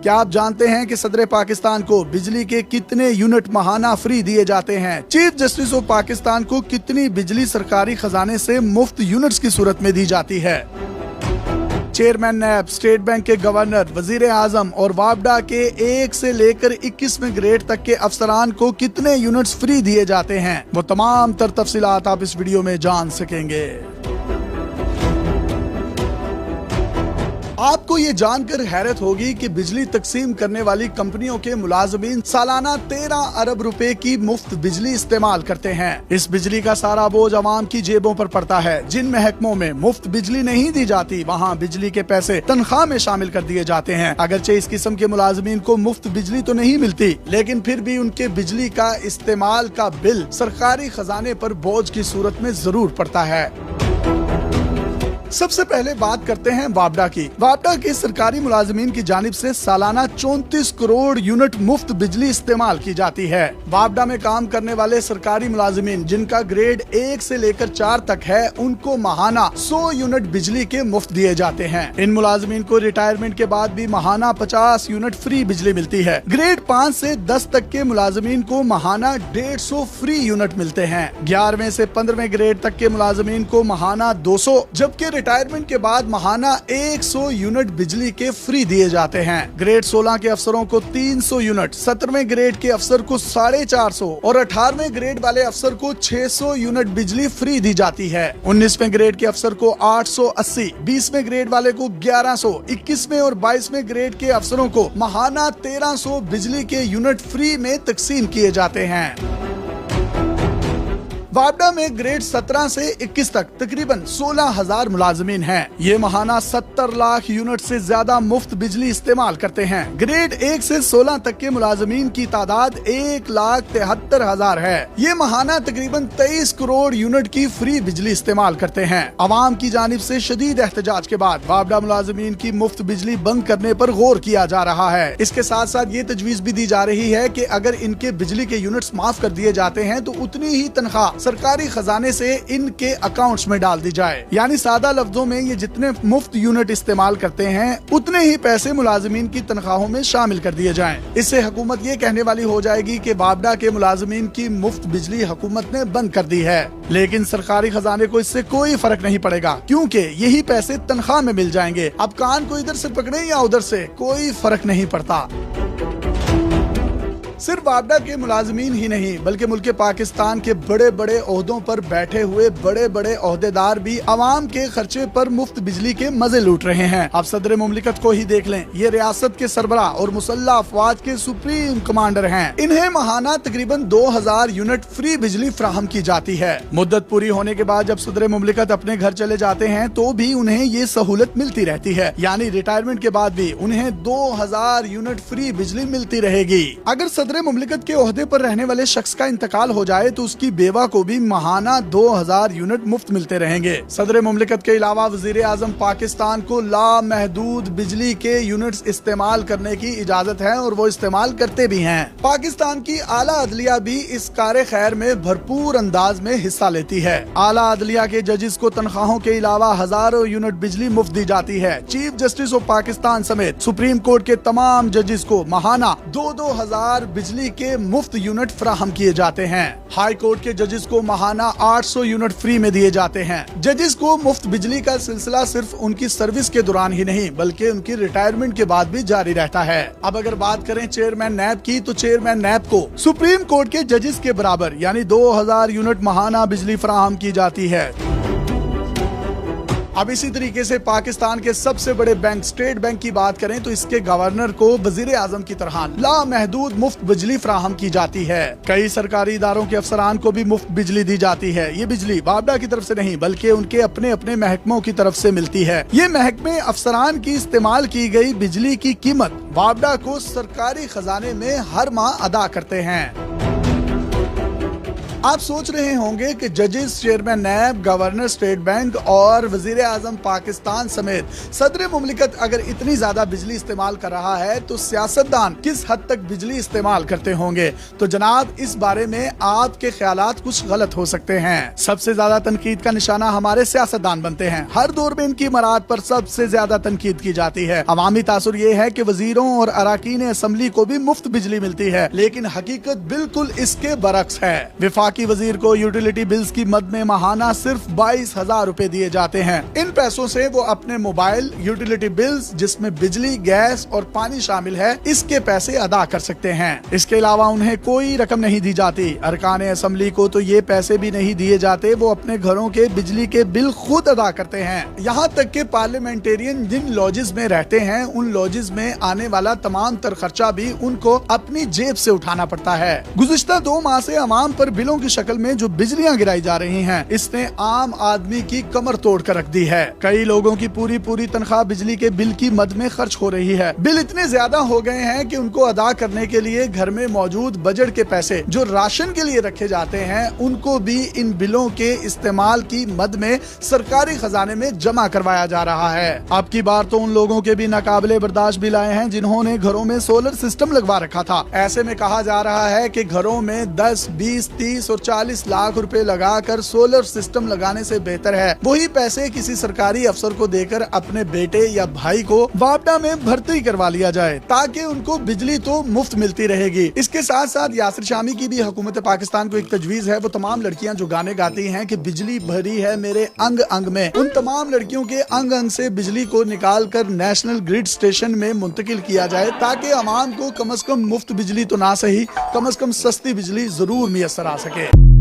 क्या आप जानते हैं कि सदर पाकिस्तान को बिजली के कितने यूनिट माहाना फ्री दिए जाते हैं? चीफ जस्टिस ऑफ पाकिस्तान को कितनी बिजली सरकारी खजाने से मुफ्त यूनिट्स की सूरत में दी जाती है? चेयरमैन नैब, स्टेट बैंक के गवर्नर, वजीर आजम और वापडा के 1 से लेकर 21वें ग्रेड तक के अफसरान को कितने यूनिट्स फ्री दिए जाते हैं, वो तमाम तर तफसीलात आप इस वीडियो में जान सकेंगे। आपको ये जानकर हैरत होगी कि बिजली तकसीम करने वाली कंपनियों के मुलाजमीन सालाना 13 अरब रुपए की मुफ्त बिजली इस्तेमाल करते हैं। इस बिजली का सारा बोझ आवाम की जेबों पर पड़ता है। जिन महकमों में मुफ्त बिजली नहीं दी जाती, वहाँ बिजली के पैसे तनख्वाह में शामिल कर दिए जाते हैं। अगरचे इस किस्म के मुलाजमीन को मुफ्त बिजली तो नहीं मिलती, लेकिन फिर भी उनके बिजली का इस्तेमाल का बिल सरकारी खजाने पर बोझ की सूरत में जरूर पड़ता है। सबसे पहले बात करते हैं वापडा की। वापडा के सरकारी मुलाजमीन की जानिब से सालाना 34 करोड़ यूनिट मुफ्त बिजली इस्तेमाल की जाती है। वापडा में काम करने वाले सरकारी मुलाजमीन जिनका ग्रेड 1 से लेकर 4 तक है, उनको माहाना 100 यूनिट बिजली के मुफ्त दिए जाते हैं। इन मुलाजमीन को रिटायरमेंट के बाद भी माहाना 50 यूनिट फ्री बिजली मिलती है। ग्रेड 5 से 10 तक के मुलाजमीन को माहाना 150 फ्री यूनिट मिलते हैं। 11वें से 15वें ग्रेड तक के मुलाजमीन को माहाना 200, जबकि रिटायरमेंट के बाद माहाना 100 यूनिट बिजली के फ्री दिए जाते हैं। ग्रेड 16 के अफसरों को 300 यूनिट, 17वें ग्रेड के अफसर को 450 और 18वें ग्रेड वाले अफसर को 600 यूनिट बिजली फ्री दी जाती है। 19वें ग्रेड के अफसर को 880, 20वें ग्रेड वाले को 1100, 21वें और 22वें ग्रेड के अफसरों को माहाना 1300 बिजली के यूनिट फ्री में तकसीम किए जाते हैं। वापडा में ग्रेड 17 से 21 तक तकरीबन 16,000 मुलाजमीन हैं। ये माहाना 70 लाख यूनिट से ज्यादा मुफ्त बिजली इस्तेमाल करते हैं। ग्रेड 1 से 16 तक के मुलाजमीन की तादाद 1,73,000 है। ये माहाना तकरीबन 23 करोड़ यूनिट की फ्री बिजली इस्तेमाल करते हैं। आवाम की जानिब से शदीद एहतजाज के बाद वापडा मुलाजमीन की मुफ्त बिजली बंद करने पर गौर किया जा रहा है। इसके साथ साथ ये तजवीज भी दी जा रही है कि अगर इनके बिजली के यूनिट्स माफ कर दिए जाते हैं तो उतनी ही तनख्वाह सरकारी खजाने से इनके अकाउंट्स में डाल दी जाए। यानी सादा लफ्जों में ये जितने मुफ्त यूनिट इस्तेमाल करते हैं, उतने ही पैसे मुलाजमीन की तनख्वाहों में शामिल कर दिए जाएं। इससे हुकूमत ये कहने वाली हो जाएगी कि वापडा के मुलाजमीन की मुफ्त बिजली हुकूमत ने बंद कर दी है, लेकिन सरकारी खजाने को इससे कोई फर्क नहीं पड़ेगा, क्योंकि यही पैसे तनख्वाह में मिल जाएंगे। अब कान को इधर से पकड़े या उधर से, कोई फर्क नहीं पड़ता। सिर्फ वापडा के मुलाजमीन ही नहीं, बल्कि मुल्क पाकिस्तान के बड़े बड़े ओहदों पर बैठे हुए बड़े बड़े ओहदेदार भी अवाम के खर्चे पर मुफ्त बिजली के मजे लूट रहे हैं। अब सदर मुमलिकत को ही देख लें। ये रियासत के सरबराह और मुसल्लह अफवाज के सुप्रीम कमांडर हैं। इन्हें माहाना तकरीबन 2000 यूनिट फ्री बिजली फराहम की जाती है। मुद्दत पूरी होने के बाद जब सदर मुमलिकत अपने घर चले जाते हैं तो भी उन्हें ये सहूलत मिलती रहती है। यानी रिटायरमेंट के बाद भी उन्हें 2000 यूनिट फ्री बिजली मिलती रहेगी। अगर सदर मुमलिकत के ओहदे पर रहने वाले शख्स का इंतकाल हो जाए तो उसकी बेवा को भी माहाना 2000 यूनिट मुफ्त मिलते रहेंगे। सदर मुमलिकत के अलावा वजीर आजम पाकिस्तान को लामहदूद बिजली के यूनिट्स इस्तेमाल करने की इजाजत है और वो इस्तेमाल करते भी हैं। पाकिस्तान की आला अदलिया भी इस कार्य खैर में भरपूर अंदाज में हिस्सा लेती है। आला अदलिया के जजेस को तनख्वाहों के अलावा हजारों यूनिट बिजली मुफ्त दी जाती है। चीफ जस्टिस ऑफ पाकिस्तान समेत सुप्रीम कोर्ट के तमाम जजेस को माहाना 2-2 हजार बिजली के मुफ्त यूनिट फराहम किए जाते हैं। हाई कोर्ट के जजेस को माहाना 800 यूनिट फ्री में दिए जाते हैं। जजेस को मुफ्त बिजली का सिलसिला सिर्फ उनकी सर्विस के दौरान ही नहीं, बल्कि उनकी रिटायरमेंट के बाद भी जारी रहता है। अब अगर बात करें चेयरमैन नैब की, तो चेयरमैन नैब को सुप्रीम कोर्ट के जजेस के बराबर यानी 2000 यूनिट माहाना बिजली फराहम की जाती है। अब इसी तरीके से पाकिस्तान के सबसे बड़े बैंक स्टेट बैंक की बात करें तो इसके गवर्नर को वजीर आजम की तरह लामहदूद मुफ्त बिजली फराहम की जाती है। कई सरकारी इदारों के अफसरान को भी मुफ्त बिजली दी जाती है। ये बिजली वापडा की तरफ से नहीं, बल्कि उनके अपने अपने महकमों की तरफ से मिलती है। ये महकमे अफसरान की इस्तेमाल की गई बिजली की कीमत वापडा को सरकारी खजाने में हर माह अदा करते हैं। आप सोच रहे होंगे कि जजेस, चेयरमैन नैब, गवर्नर स्टेट बैंक और वजीर आजम पाकिस्तान समेत सदर मुमलिकत अगर इतनी ज्यादा बिजली इस्तेमाल कर रहा है तो सियासतदान किस हद तक बिजली इस्तेमाल करते होंगे। तो जनाब, इस बारे में आपके ख्यालात कुछ गलत हो सकते हैं। सबसे ज्यादा तनकीद का निशाना हमारे सियासतदान बनते हैं। हर दौर में इनकी मराद पर सबसे ज्यादा तनकीद की जाती है। अवामी तासुर ये है कि वजीरों और अराकीन असम्बली को भी मुफ्त बिजली मिलती है, लेकिन हकीकत बिल्कुल इसके बरक्स है। विफाकी वजीर को यूटिलिटी बिल्स की मद में माहाना सिर्फ 22,000 रुपए दिए जाते हैं। इन पैसों से वो अपने मोबाइल, यूटिलिटी बिल्स जिसमें बिजली, गैस और पानी शामिल है, इसके पैसे अदा कर सकते हैं। इसके अलावा उन्हें कोई रकम नहीं दी जाती। अरकान असम्बली को तो ये पैसे भी नहीं दिए जाते, वो अपने घरों के बिजली के बिल खुद अदा करते हैं। यहाँ तक के पार्लियामेंटेरियन जिन लॉजेस में रहते हैं, उन लॉजेस में आने वाला तमाम तर खर्चा भी उनको अपनी जेब से उठाना पड़ता है। गुज़िश्ता 2 माह से अवाम पर बिलों की शक्ल में जो बिजलियाँ गिराई जा रही हैं, इसने आम आदमी की कमर तोड़ कर रख दी है। कई लोगों की पूरी तनख्वाह बिजली के बिल की मद में खर्च हो रही है। बिल इतने ज्यादा हो गए हैं कि उनको अदा करने के लिए घर में मौजूद बजट के पैसे जो राशन के लिए रखे जाते हैं, उनको भी इन बिलों के इस्तेमाल की मद में सरकारी खजाने में जमा करवाया जा रहा है। अब की बार तो उन लोगों के भी नाकाबिले बर्दाश्त बिल आए हैं जिन्होंने घरों में सोलर सिस्टम लगवा रखा था। ऐसे में कहा जा रहा है कि घरों में 10, 20, 30 और 40 लाख रुपए लगाकर सोलर सिस्टम लगाने से बेहतर है वही पैसे किसी सरकारी अफसर को देकर अपने बेटे या भाई को वापडा में भर्ती करवा लिया जाए, ताकि उनको बिजली तो मुफ्त मिलती रहेगी। इसके साथ साथ यासिर शामी की भी हुकूमत पाकिस्तान को एक तजवीज है। वो तमाम लड़कियां जो गाने गाती हैं कि बिजली भरी है मेरे अंग अंग में, उन तमाम लड़कियों के अंग अंग से बिजली को निकाल कर नेशनल ग्रिड स्टेशन में मुंतकिल किया जाए, ताकि अवाम को कम से कम मुफ्त बिजली तो ना सही, कम से कम सस्ती बिजली जरूर मुयस्सर आ सके।